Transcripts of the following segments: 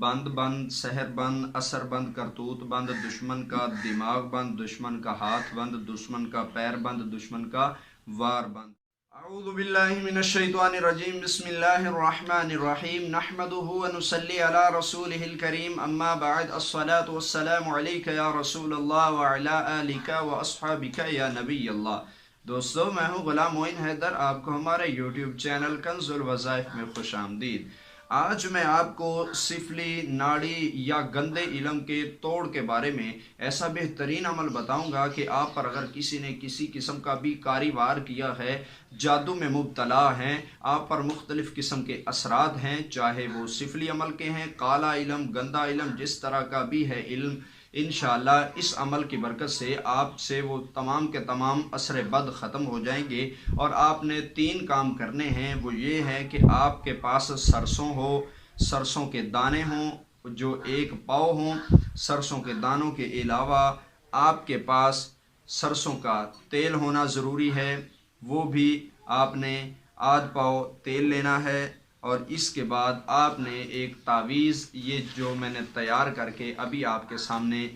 बंद बंद, सहर बंद, असर बंद, करतूत बंद, दुश्मन का दिमाग बंद, दुश्मन का हाथ बंद, दुश्मन का पैर बंद, दुश्मन का वार बंद। अऊज़ु बिल्लाहि मिनश शैतानिर रजीम, बिस्मिल्लाहिर रहमानिर रहीम, नहमदुहु व नुसल्ली अला रसूलिहिल करीम, अम्मा बाद, अस्सलातु वस्सलामु अलैका या रसूलल्लाह व अला आलिका व अस्हाबिका या नबी अल्लाह। दोस्तों, मैं हूँ गुलाम मोइन हैदर, आपको हमारे यूट्यूब चैनल कंजुल वज़ाइफ में खुश आमदीद। आज मैं आपको सिफली, नाड़ी या गंदे इलम के तोड़ के बारे में ऐसा बेहतरीन अमल बताऊंगा कि आप पर अगर किसी ने किसी किस्म का भी कारीवार किया है, जादू में मुब्तला हैं, आप पर मुख्तलिफ किस्म के असरात हैं, चाहे वो सिफली अमल के हैं, काला इलम, गंदा इलम, जिस तरह का भी है इल्म, इंशाअल्लाह इस अमल की बरकत से आपसे वो तमाम के तमाम असर बद ख़त्म हो जाएंगे। और आपने 3 काम करने हैं। वो ये है कि आपके पास सरसों हो, सरसों के दाने हों जो 1 पाव हों। सरसों के दानों के अलावा आपके पास सरसों का तेल होना ज़रूरी है, वो भी आपने आध पाव तेल लेना है। और इसके बाद आपने एक तावीज़, ये जो मैंने तैयार करके अभी आपके सामने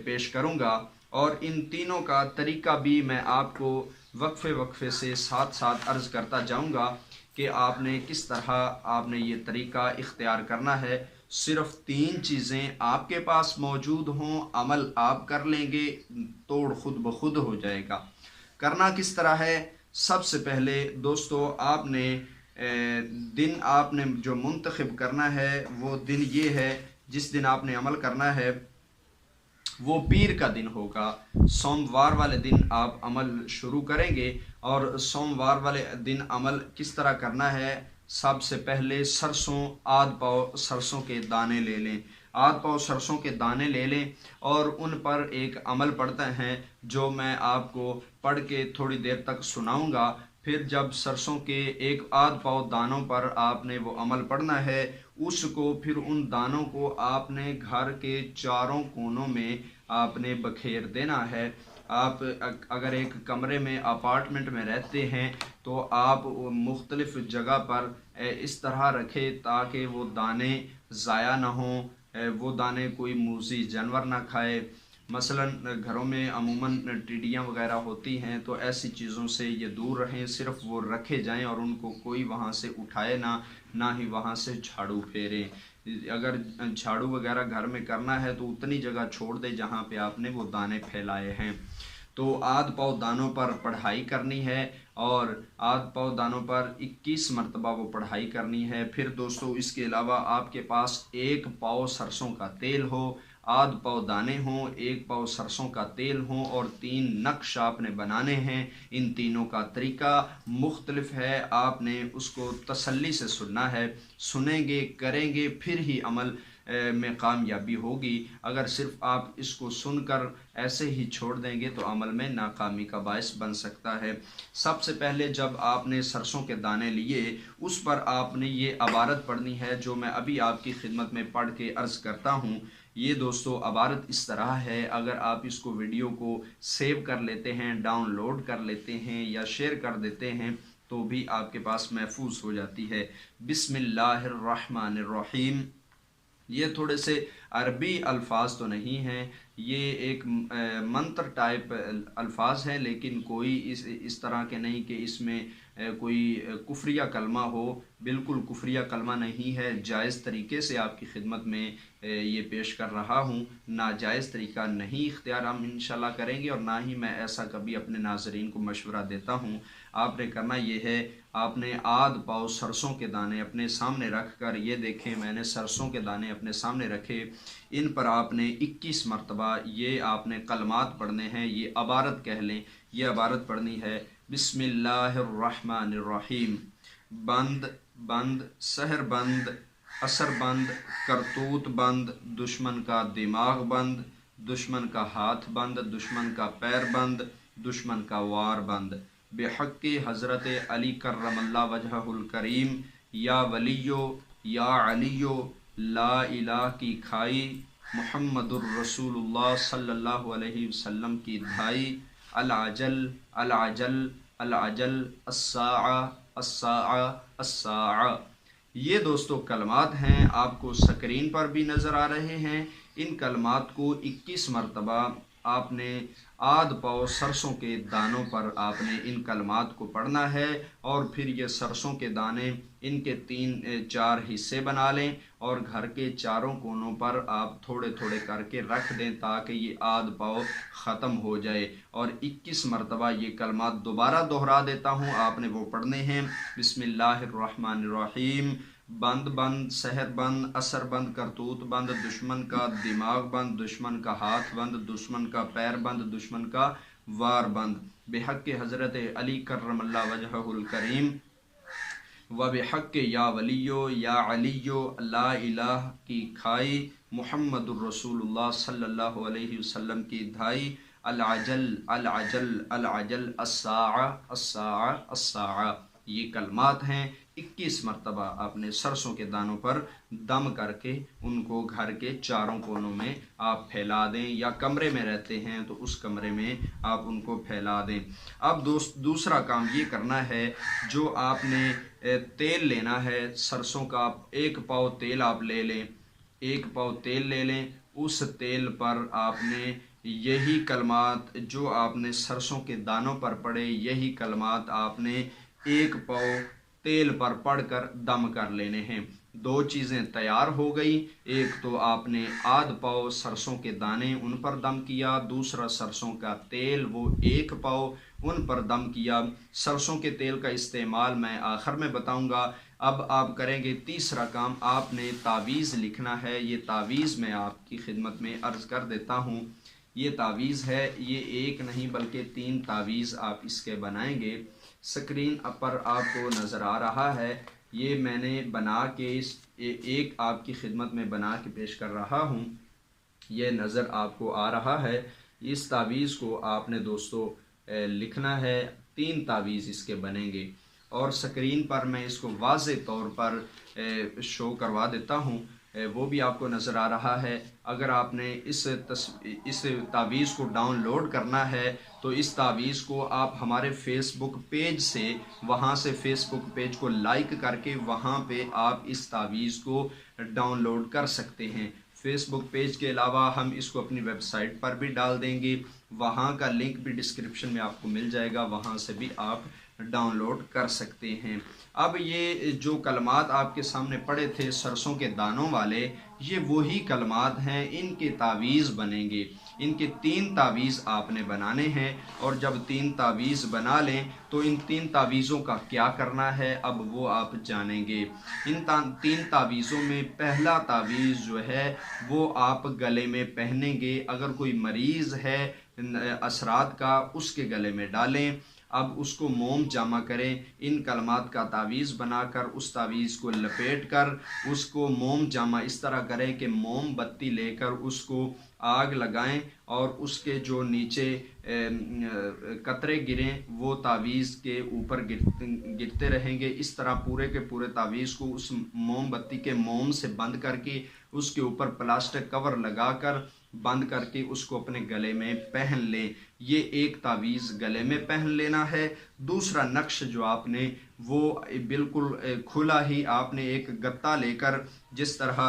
पेश करूंगा, और इन तीनों का तरीका भी मैं आपको वक्फे वक्फे से साथ साथ अर्ज़ करता जाऊंगा कि आपने किस तरह आपने ये तरीका इख्तियार करना है। सिर्फ 3 चीज़ें आपके पास मौजूद हों, अमल आप कर लेंगे, तोड़ खुद ब खुद हो जाएगा। करना किस तरह है? सबसे पहले दोस्तों, आपने दिन आपने जो मुंतखब करना है वो दिन ये है, जिस दिन आपने अमल करना है वो पीर का दिन होगा। सोमवार वाले दिन आप अमल शुरू करेंगे। और सोमवार वाले दिन अमल किस तरह करना है? सबसे पहले सरसों, आध पाव सरसों के दाने ले लें, आध पाव सरसों के दाने ले लें और उन पर एक अमल पढ़ते हैं जो मैं आपको पढ़ के थोड़ी देर तक सुनाऊंगा। फिर जब सरसों के एक आध पाव दानों पर आपने वो अमल पढ़ना है, उसको फिर उन दानों को आपने घर के चारों कोनों में आपने बखेर देना है। आप अगर एक कमरे में, अपार्टमेंट में रहते हैं तो आप मुख्तलिफ जगह पर इस तरह रखें ताकि वो दाने ज़ाया ना हों, वो दाने कोई मूज़ी जानवर ना खाए। मसलन घरों में अमूमन टिड्डियाँ वगैरह होती हैं, तो ऐसी चीज़ों से ये दूर रहें, सिर्फ वो रखे जाएं और उनको कोई वहाँ से उठाए ना ही वहाँ से झाड़ू फेरें। अगर झाड़ू वगैरह घर में करना है तो उतनी जगह छोड़ दें जहाँ पे आपने वो दाने फैलाए हैं। तो आध पाव दानों पर पढ़ाई करनी है और आध पाव दानों पर 21 मरतबा वो पढ़ाई करनी है। फिर दोस्तों, इसके अलावा आपके पास 1 पाव सरसों का तेल हो, आध पाव दाने हों, 1 पाव सरसों का तेल हों और 3 नक्श आपने बनाने हैं। इन तीनों का तरीका मुख्तलिफ है, आपने उसको तसल्ली से सुनना है। सुनेंगे, करेंगे, फिर ही अमल में कामयाबी होगी। अगर सिर्फ आप इसको सुनकर ऐसे ही छोड़ देंगे तो अमल में नाकामी का बायस बन सकता है। सबसे पहले जब आपने सरसों के दाने लिए, उस पर आपने ये अबारत पढ़नी है जो मैं अभी आपकी खिदमत में पढ़ के अर्ज़ करता हूँ। ये दोस्तों अबारत इस तरह है, अगर आप इसको वीडियो को सेव कर लेते हैं, डाउनलोड कर लेते हैं या शेयर कर देते हैं तो भी आपके पास महफूज हो जाती है। बिस्मिल्लाहिर्रहमानिर्रहीम। ये थोड़े से अरबी अल्फाज तो नहीं हैं, ये एक मंत्र टाइप अल्फाज हैं, लेकिन कोई इस तरह के नहीं कि इसमें कोई कुफरिया कलमा हो। बिल्कुल कुफरिया कलमा नहीं है, जायज़ तरीके से आपकी खिदमत में ये पेश कर रहा हूँ। नाजायज़ तरीका नहीं इख्तियार हम इंशाल्लाह करेंगे और ना ही मैं ऐसा कभी अपने नाज़रीन को मशवरा देता हूँ। आपने करना ये है, आपने आध पाव सरसों के दाने अपने सामने रख कर, ये देखें मैंने सरसों के दाने अपने सामने रखे, इन पर आपने 21 मरतबा ये आपने कलमात पढ़ने हैं, ये अबारत कह लें, ये अबारत पढ़नी है। बिस्मिल्लाहिर्रहमानिर्रहीम। बंद बंद, सहर बंद, असर बंद, करतूत बंद, दुश्मन का दिमाग बंद, दुश्मन का हाथ बंद, दुश्मन का पैर बंद, दुश्मन का वार बंद। बेहक़्क़ि हज़रत अली कर्रमल्लाहु वजहुल करीम, या वलियो या अलियो, ला इलाह की खाई, मुहम्मदुर रसूलुल्लाह सल्लल्लाहु अलैहि वसल्लम की धाई, अल अजल अल अजल अल अजल, अस्साअ अस्साअ अस्साअ। یہ دوستو کلمات ہیں، آپ کو سکرین پر بھی نظر آ رہے ہیں۔ ان کلمات کو 21 مرتبہ آپ نے آدھ پاؤ سرسوں کے دانوں پر آپ نے ان کلمات کو پڑھنا ہے، اور پھر یہ سرسوں کے دانے ان کے 3-4 حصے بنا لیں اور گھر کے چاروں کونوں پر آپ تھوڑے تھوڑے کر کے رکھ دیں تاکہ یہ آدھ پاؤ ختم ہو جائے۔ اور 21 مرتبہ یہ کلمات دوبارہ دہرا دیتا ہوں، آپ نے وہ پڑھنے ہیں۔ بسم اللہ الرحمن الرحیم۔ بند بند سحر بند، اثر بند کرتوت بند، دشمن کا دماغ بند، دشمن کا ہاتھ بند، دشمن کا پیر بند، دشمن کا وار بند، بحق حضرت علی کرم اللہ وجہہ الکریم و بحق یا ولیو یا علیو لا الہ کی کھائی، محمد الرسول اللہ صلی اللہ علیہ وسلم کی دھائی، العجل العجل العجل الساعہ الساعہ الساعہ۔ یہ کلمات ہیں، 21 مرتبہ آپ نے سرسوں کے دانوں پر دم کر کے ان کو گھر کے چاروں کونوں میں آپ پھیلا دیں، یا کمرے میں رہتے ہیں تو اس کمرے میں آپ ان کو پھیلا دیں۔ اب دوسرا کام یہ کرنا ہے، جو آپ نے تیل لینا ہے سرسوں کا، 1 پاؤ تیل آپ لے لیں، 1 پاؤ تیل لے لیں۔ اس تیل پر آپ نے یہی کلمات جو آپ نے سرسوں کے دانوں پر پڑھے، یہی کلمات آپ نے 1 پاؤ تیل پر پڑھ کر دم کر لینے ہیں۔ 2 چیزیں تیار ہو گئی، ایک تو آپ نے آدھ پاؤ سرسوں کے دانے ان پر دم کیا، دوسرا سرسوں کا تیل وہ 1 پاؤ ان پر دم کیا۔ سرسوں کے تیل کا استعمال میں آخر میں بتاؤں گا۔ اب آپ کریں گے تیسرا کام، آپ نے تعویذ لکھنا ہے۔ یہ تعویذ میں آپ کی خدمت میں عرض کر دیتا ہوں، یہ تعویذ ہے، یہ 1 نہیں بلکہ 3 تعویذ آپ اس کے بنائیں گے۔ سکرین پر آپ کو نظر آ رہا ہے، یہ میں نے بنا کے ایک آپ کی خدمت میں بنا کے پیش کر رہا ہوں، یہ نظر آپ کو آ رہا ہے۔ اس تعویذ کو آپ نے دوستو لکھنا ہے، 3 تعویذ اس کے بنیں گے، اور سکرین پر میں اس کو واضح طور پر شو کروا دیتا ہوں، وہ بھی آپ کو نظر آ رہا ہے۔ اگر آپ نے اس تعویذ کو ڈاؤن لوڈ کرنا ہے تو اس تعویذ کو آپ ہمارے فیس بک پیج سے، وہاں سے فیس بک پیج کو لائک کر کے وہاں پہ آپ اس تعویذ کو ڈاؤن لوڈ کر سکتے ہیں۔ فیس بک پیج کے علاوہ ہم اس کو اپنی ویب سائٹ پر بھی ڈال دیں گے، وہاں کا لنک بھی ڈسکرپشن میں آپ کو مل جائے گا، وہاں سے بھی آپ ڈاؤن لوڈ کر سکتے ہیں۔ اب یہ جو کلمات آپ کے سامنے پڑے تھے سرسوں کے دانوں والے، یہ وہی کلمات ہیں، ان کے تعویذ بنیں گے۔ ان کے 3 تعویذ آپ نے بنانے ہیں، اور جب 3 تعویذ بنا لیں تو ان 3 تعویذوں کا کیا کرنا ہے اب وہ آپ جانیں گے۔ ان 3 تعویذوں میں پہلا تعویذ جو ہے وہ آپ گلے میں پہنیں گے، اگر کوئی مریض ہے اثرات کا اس کے گلے میں ڈالیں۔ اب اس کو موم جامع کریں، ان کلمات کا تعویذ بنا کر اس تعویذ کو لپیٹ کر اس کو موم جامع اس طرح کریں کہ موم بتی لے کر اس کو آگ لگائیں، اور اس کے جو نیچے قطرے گریں وہ تعویذ کے اوپر گرتے رہیں گے۔ اس طرح پورے کے پورے تعویذ کو اس موم بتی کے موم سے بند کر کے اس کے اوپر پلاسٹک کور لگا کر بند کر کے اس کو اپنے گلے میں پہن لیں۔ یہ ایک تعویذ گلے میں پہن لینا ہے۔ دوسرا نقش جو آپ نے وہ بالکل کھلا ہی آپ نے ایک گتا لے کر، جس طرح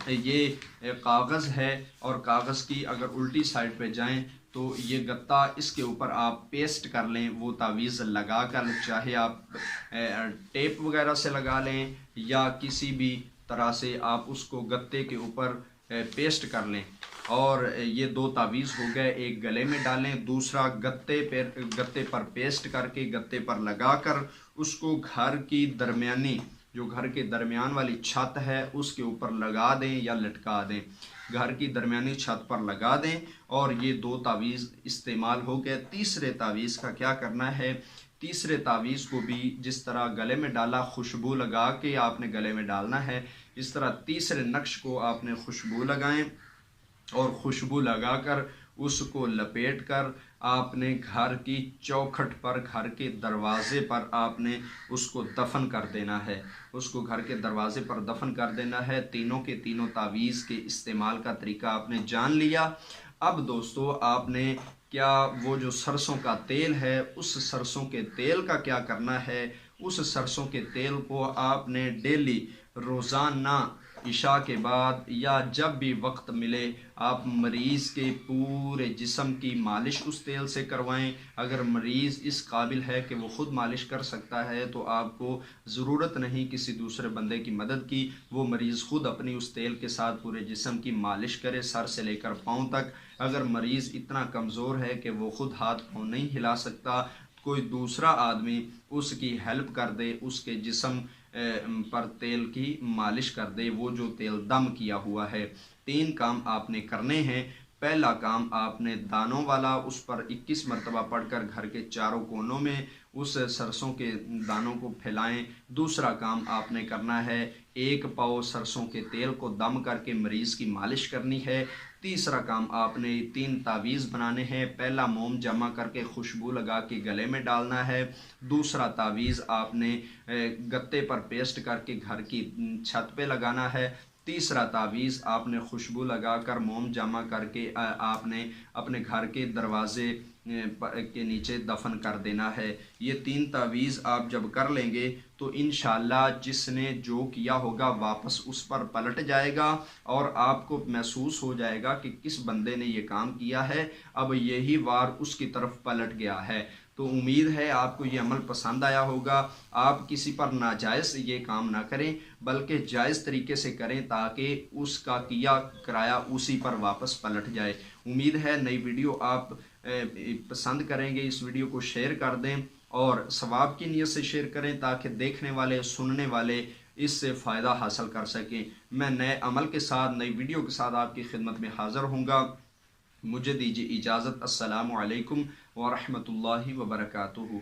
یہ کاغذ ہے اور کاغذ کی اگر الٹی سائڈ پہ جائیں تو یہ گتا، اس کے اوپر آپ پیسٹ کر لیں وہ تعویذ لگا کر، چاہے آپ ٹیپ وغیرہ سے لگا لیں یا کسی بھی طرح سے آپ اس کو گتے کے اوپر پیسٹ کر لیں۔ اور یہ 2 تعویذ ہو گئے، ایک گلے میں ڈالیں، دوسرا گتے پر پیسٹ کر کے گتے پر لگا کر اس کو گھر کی درمیانی، جو گھر کے درمیان والی چھت ہے اس کے اوپر لگا دیں یا لٹکا دیں، گھر کی درمیانی چھت پر لگا دیں، اور یہ 2 تعویذ استعمال ہو گئے۔ تیسرے تعویذ کا کیا کرنا ہے؟ تیسرے تعویذ کو بھی جس طرح گلے میں ڈالا خوشبو لگا کے آپ نے گلے میں ڈالنا ہے، اس طرح تیسرے نقش کو آپ نے خوشبو لگائیں، اور خوشبو لگا کر اس کو لپیٹ کر آپ نے گھر کی چوکھٹ پر، گھر کے دروازے پر آپ نے اس کو دفن کر دینا ہے، اس کو گھر کے دروازے پر دفن کر دینا ہے۔ تینوں کے تینوں تعویذ کے استعمال کا طریقہ آپ نے جان لیا۔ اب دوستو آپ نے کیا وہ جو سرسوں کا تیل ہے، اس سرسوں کے تیل کا کیا کرنا ہے؟ اس सरसों के तेल को आपने डेली रोज़ाना इशा के बाद या जब भी वक्त मिले आप मरीज़ के पूरे जिस्म की मालिश उस तेल से करवाएं। अगर मरीज़ इस काबिल है कि वो ख़ुद मालिश कर सकता है तो आपको ज़रूरत नहीं किसी दूसरे बंदे की मदद की, वो मरीज़ ख़ुद अपनी उस तेल के साथ पूरे जिस्म की मालिश करे सर से लेकर पाँव तक। अगर मरीज़ इतना कमज़ोर है कि वो ख़ुद हाथ पाँव नहीं हिला सकता, कोई दूसरा आदमी उसकी हेल्प कर दे, उसके जिस्म पर तेल की मालिश कर दे, वो जो तेल दम किया हुआ है। 3 काम आपने करने हैं। पहला काम आपने दानों वाला उस पर 21 मरतबा पढ़कर घर के चारों कोनों में उस सरसों के दानों को फैलाएं। दूसरा काम आपने करना है 1 पाव सरसों के तेल को दम करके मरीज़ की मालिश करनी है। तीसरा काम आपने 3 तावीज़ बनाने हैं। पहला मोम जमा करके खुशबू लगा के गले में डालना है। दूसरा तावीज़ आपने गत्ते पर पेस्ट करके घर की छत पे लगाना है। तीसरा तावीज़ आपने खुशबू लगाकर मोम जमा करके आपने अपने घर के दरवाजे के नीचे दफन कर देना है। ये 3 तावीज़ आप जब कर लेंगे तो इंशाअल्लाह जिसने जो किया होगा वापस उस पर पलट जाएगा और आपको महसूस हो जाएगा कि किस बंदे ने ये काम किया है, अब यही वार उसकी तरफ पलट गया है। तो उम्मीद है आपको ये अमल पसंद आया होगा। आप किसी पर नाजायज़ ये काम ना करें बल्कि जायज़ तरीके से करें ताकि उसका किया कराया उसी पर वापस पलट जाए। उम्मीद है नई वीडियो आप पसंद करेंगे। इस वीडियो को शेयर कर दें और सवाब की नीयत से शेयर करें ताकि देखने वाले सुनने वाले इससे फ़ायदा हासिल कर सकें। मैं नए अमल के साथ नई वीडियो के साथ आपकी खिदमत में हाज़िर होऊंगा। मुझे दीजिए इजाज़त। अस्सलामु अलैकुम व रहमतुल्लाहि व बरकातुहू।